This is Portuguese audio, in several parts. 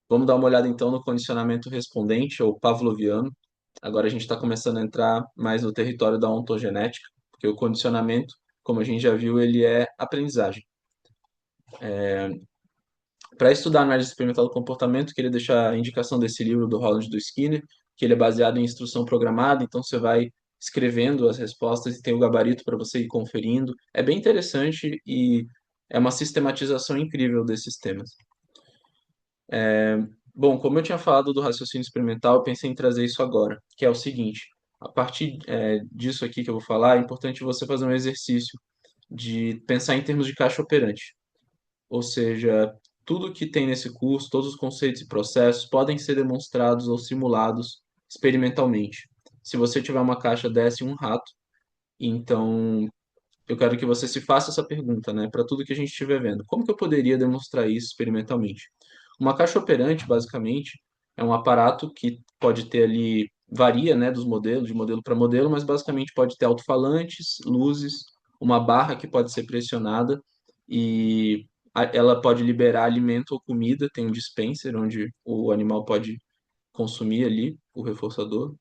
Vamos dar uma olhada então no condicionamento respondente ou pavloviano. Agora a gente está começando a entrar mais no território da ontogenética, porque o condicionamento, como a gente já viu, ele é aprendizagem. Para estudar análise experimental do comportamento, queria deixar a indicação desse livro do Holland e do Skinner, que ele é baseado em instrução programada, então você vai escrevendo as respostas e tem o gabarito para você ir conferindo. É bem interessante e é uma sistematização incrível desses temas. Bom, como eu tinha falado do raciocínio experimental, eu pensei em trazer isso agora, que é o seguinte: a partir disso aqui que eu vou falar, é importante você fazer um exercício de pensar em termos de caixa operante. Ou seja, tudo que tem nesse curso, todos os conceitos e processos podem ser demonstrados ou simulados experimentalmente. Se você tiver uma caixa dessa e um rato, então eu quero que você se faça essa pergunta, né? Para tudo que a gente estiver vendo. Como que eu poderia demonstrar isso experimentalmente? Uma caixa operante, basicamente, é um aparato que pode ter ali, varia, né, dos modelos, de modelo para modelo, mas basicamente pode ter alto-falantes, luzes, uma barra que pode ser pressionada e ela pode liberar alimento ou comida, tem um dispenser onde o animal pode consumir ali o reforçador.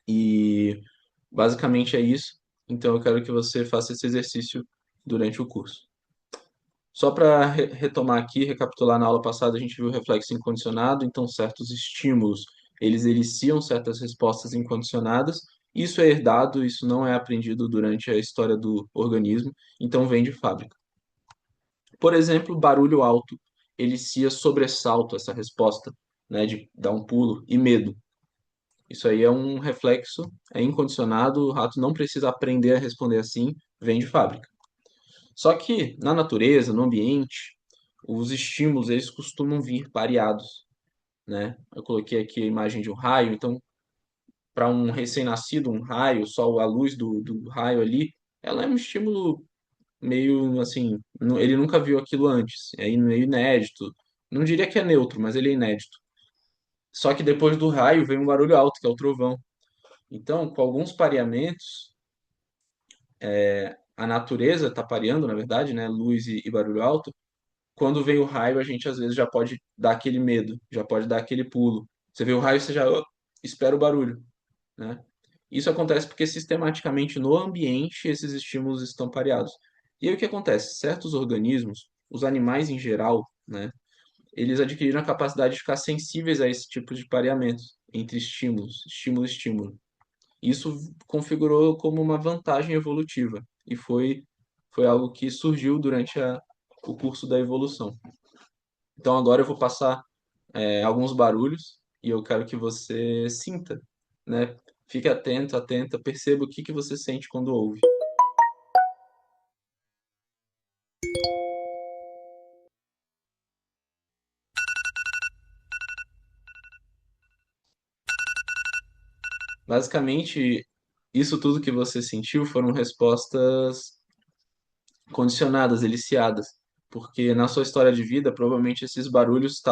E basicamente é isso. Então eu quero que você faça esse exercício durante o curso. Só para retomar aqui, recapitular na aula passada, a gente viu o reflexo incondicionado, então certos estímulos, eles eliciam certas respostas incondicionadas. Isso é herdado, isso não é aprendido durante a história do organismo, então vem de fábrica. Por exemplo, barulho alto elicia sobressalto, essa resposta, né, de dar um pulo, e medo. Isso aí é um reflexo, é incondicionado, o rato não precisa aprender a responder assim, vem de fábrica. Só que na natureza, no ambiente, os estímulos eles costumam vir pareados, né? Eu coloquei aqui a imagem de um raio, então para um recém-nascido, um raio, só a luz do raio ali, ela é um estímulo meio assim, ele nunca viu aquilo antes, é meio inédito. Não diria que é neutro, mas ele é inédito. Só que depois do raio vem um barulho alto, que é o trovão. Então, com alguns pareamentos, a natureza está pareando, na verdade, né? Luz e barulho alto. Quando vem o raio, a gente às vezes já pode dar aquele medo, já pode dar aquele pulo. Você vê o raio, você já espera o barulho, né? Isso acontece porque sistematicamente no ambiente esses estímulos estão pareados. E aí o que acontece? Certos organismos, os animais em geral, né? Eles adquiriram a capacidade de ficar sensíveis a esse tipo de pareamento entre estímulos, estímulo e estímulo. Isso configurou como uma vantagem evolutiva e foi algo que surgiu durante o curso da evolução. Então agora eu vou passar alguns barulhos e eu quero que você sinta, né? Fique atento, atenta, perceba o que que você sente quando ouve. Basicamente, isso tudo que você sentiu foram respostas condicionadas, eliciadas, porque na sua história de vida, provavelmente esses barulhos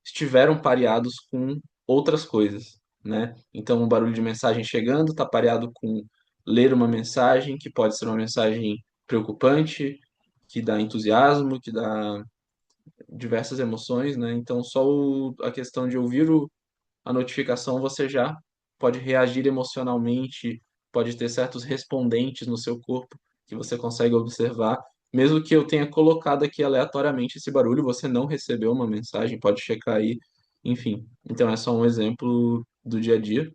estiveram pareados com outras coisas, né? Então, um barulho de mensagem chegando está pareado com ler uma mensagem que pode ser uma mensagem preocupante, que dá entusiasmo, que dá diversas emoções, né? Então, só a questão de ouvir a notificação, você já pode reagir emocionalmente, pode ter certos respondentes no seu corpo que você consegue observar. Mesmo que eu tenha colocado aqui aleatoriamente esse barulho, você não recebeu uma mensagem, pode checar aí, enfim. Então é só um exemplo do dia a dia.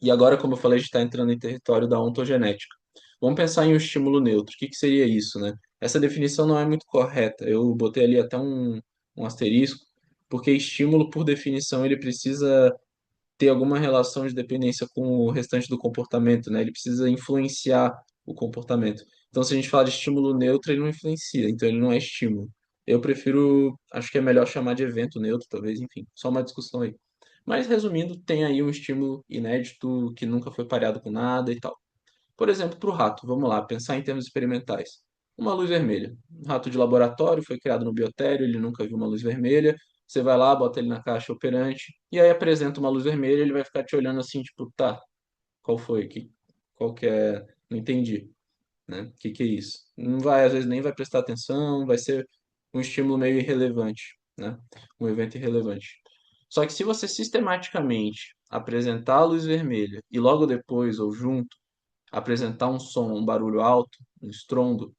E agora, como eu falei, a gente está entrando em território da ontogenética. Vamos pensar em um estímulo neutro. O que que seria isso, né? Essa definição não é muito correta. Eu botei ali até um asterisco, porque estímulo, por definição, ele precisa ter alguma relação de dependência com o restante do comportamento, né? Ele precisa influenciar o comportamento. Então, se a gente fala de estímulo neutro, ele não influencia, então ele não é estímulo. Eu prefiro, acho que é melhor chamar de evento neutro, talvez, enfim, só uma discussão aí. Mas, resumindo, tem aí um estímulo inédito que nunca foi pareado com nada e tal. Por exemplo, para o rato, vamos lá, pensar em termos experimentais. Uma luz vermelha. Um rato de laboratório foi criado no biotério, ele nunca viu uma luz vermelha. Você vai lá, bota ele na caixa operante, e aí apresenta uma luz vermelha, ele vai ficar te olhando assim, tipo, tá, qual foi? Qual que é? Não entendi, né? Que é isso? Não vai, às vezes nem vai prestar atenção, vai ser um estímulo meio irrelevante, né? Um evento irrelevante. Só que se você sistematicamente apresentar a luz vermelha e logo depois ou junto apresentar um som, um barulho alto, um estrondo,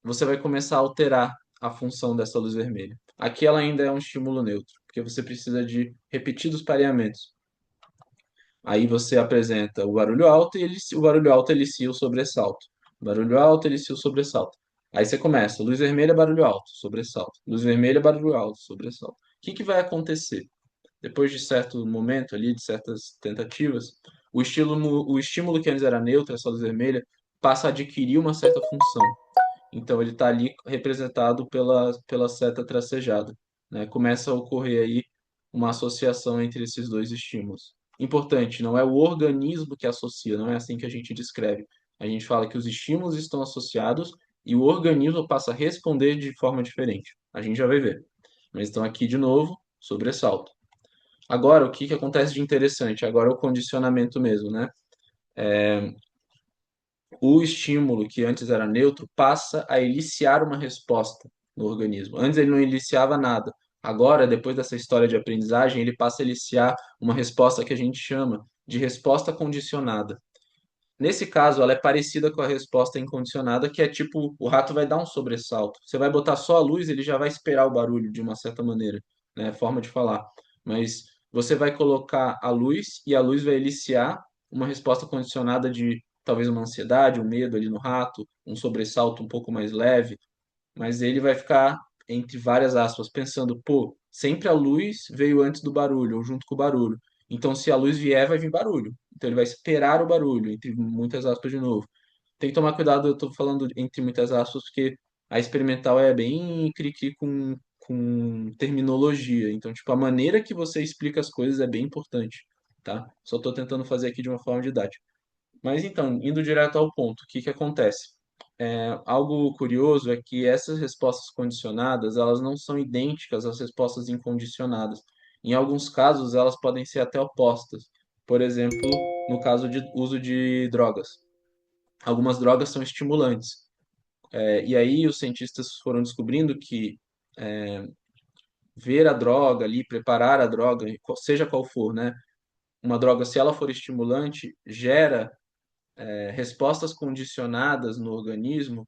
você vai começar a alterar a função dessa luz vermelha. Aqui ela ainda é um estímulo neutro, porque você precisa de repetidos pareamentos. Aí você apresenta o barulho alto e o barulho alto elicia o sobressalto. Barulho alto elicia o sobressalto. Aí você começa, luz vermelha, barulho alto, sobressalto. Luz vermelha, barulho alto, sobressalto. O que que vai acontecer? Depois de certo momento ali, de certas tentativas, o estímulo que antes era neutro, essa luz vermelha, passa a adquirir uma certa função. Então ele está ali representado pela seta tracejada, né? Começa a ocorrer aí uma associação entre esses dois estímulos. Importante, não é o organismo que associa, não é assim que a gente descreve. A gente fala que os estímulos estão associados e o organismo passa a responder de forma diferente. A gente já vai ver. Mas então aqui de novo, sobressalto. Agora, o que que acontece de interessante? Agora é o condicionamento mesmo, né? O estímulo, que antes era neutro, passa a eliciar uma resposta no organismo. Antes ele não eliciava nada. Agora, depois dessa história de aprendizagem, ele passa a eliciar uma resposta que a gente chama de resposta condicionada. Nesse caso, ela é parecida com a resposta incondicionada, que é tipo, o rato vai dar um sobressalto. Você vai botar só a luz, ele já vai esperar o barulho de uma certa maneira, né? Forma de falar. Mas você vai colocar a luz e a luz vai eliciar uma resposta condicionada de talvez uma ansiedade, um medo ali no rato, um sobressalto um pouco mais leve, mas ele vai ficar, entre várias aspas, pensando, pô, sempre a luz veio antes do barulho, ou junto com o barulho. Então, se a luz vier, vai vir barulho. Então, ele vai esperar o barulho, entre muitas aspas de novo. Tem que tomar cuidado, eu estou falando entre muitas aspas, porque a experimental é bem cri-cri com terminologia. Então, tipo, a maneira que você explica as coisas é bem importante, tá? Só estou tentando fazer aqui de uma forma didática. Mas então, indo direto ao ponto, o que que acontece? Algo curioso é que essas respostas condicionadas, elas não são idênticas às respostas incondicionadas. Em alguns casos, elas podem ser até opostas. Por exemplo, no caso de uso de drogas. Algumas drogas são estimulantes. E aí os cientistas foram descobrindo que ver a droga ali, preparar a droga, seja qual for, né? Uma droga, se ela for estimulante, gera respostas condicionadas no organismo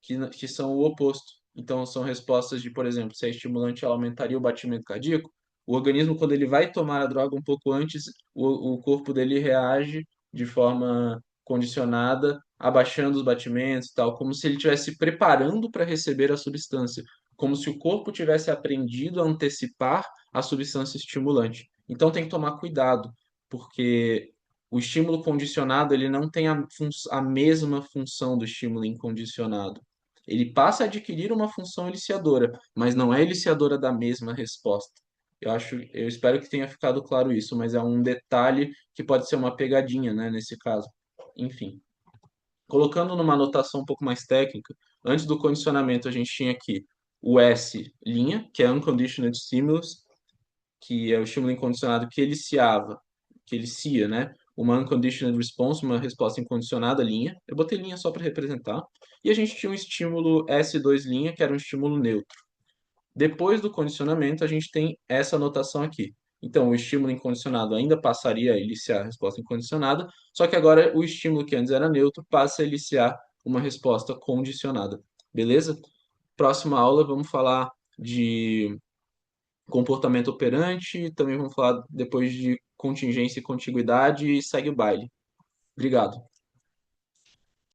que são o oposto. Então, são respostas de, por exemplo, se é estimulante, ela aumentaria o batimento cardíaco. O organismo, quando ele vai tomar a droga um pouco antes, o corpo dele reage de forma condicionada, abaixando os batimentos e tal, como se ele estivesse preparando para receber a substância, como se o corpo tivesse aprendido a antecipar a substância estimulante. Então, tem que tomar cuidado, porque o estímulo condicionado ele não tem a mesma função do estímulo incondicionado. Ele passa a adquirir uma função eliciadora, mas não é eliciadora da mesma resposta. Eu espero que tenha ficado claro isso, mas é um detalhe que pode ser uma pegadinha, né, nesse caso. Enfim, colocando numa anotação um pouco mais técnica, antes do condicionamento a gente tinha aqui o S linha, que é Unconditioned Stimulus, que é o estímulo incondicionado que elicia, né? Uma unconditional response, uma resposta incondicionada, linha. Eu botei linha só para representar. E a gente tinha um estímulo S2 linha, que era um estímulo neutro. Depois do condicionamento, a gente tem essa anotação aqui. Então, o estímulo incondicionado ainda passaria a eliciar a resposta incondicionada, só que agora o estímulo que antes era neutro passa a eliciar uma resposta condicionada. Beleza? Próxima aula, vamos falar de comportamento operante, também vamos falar depois de contingência e contiguidade e segue o baile. Obrigado.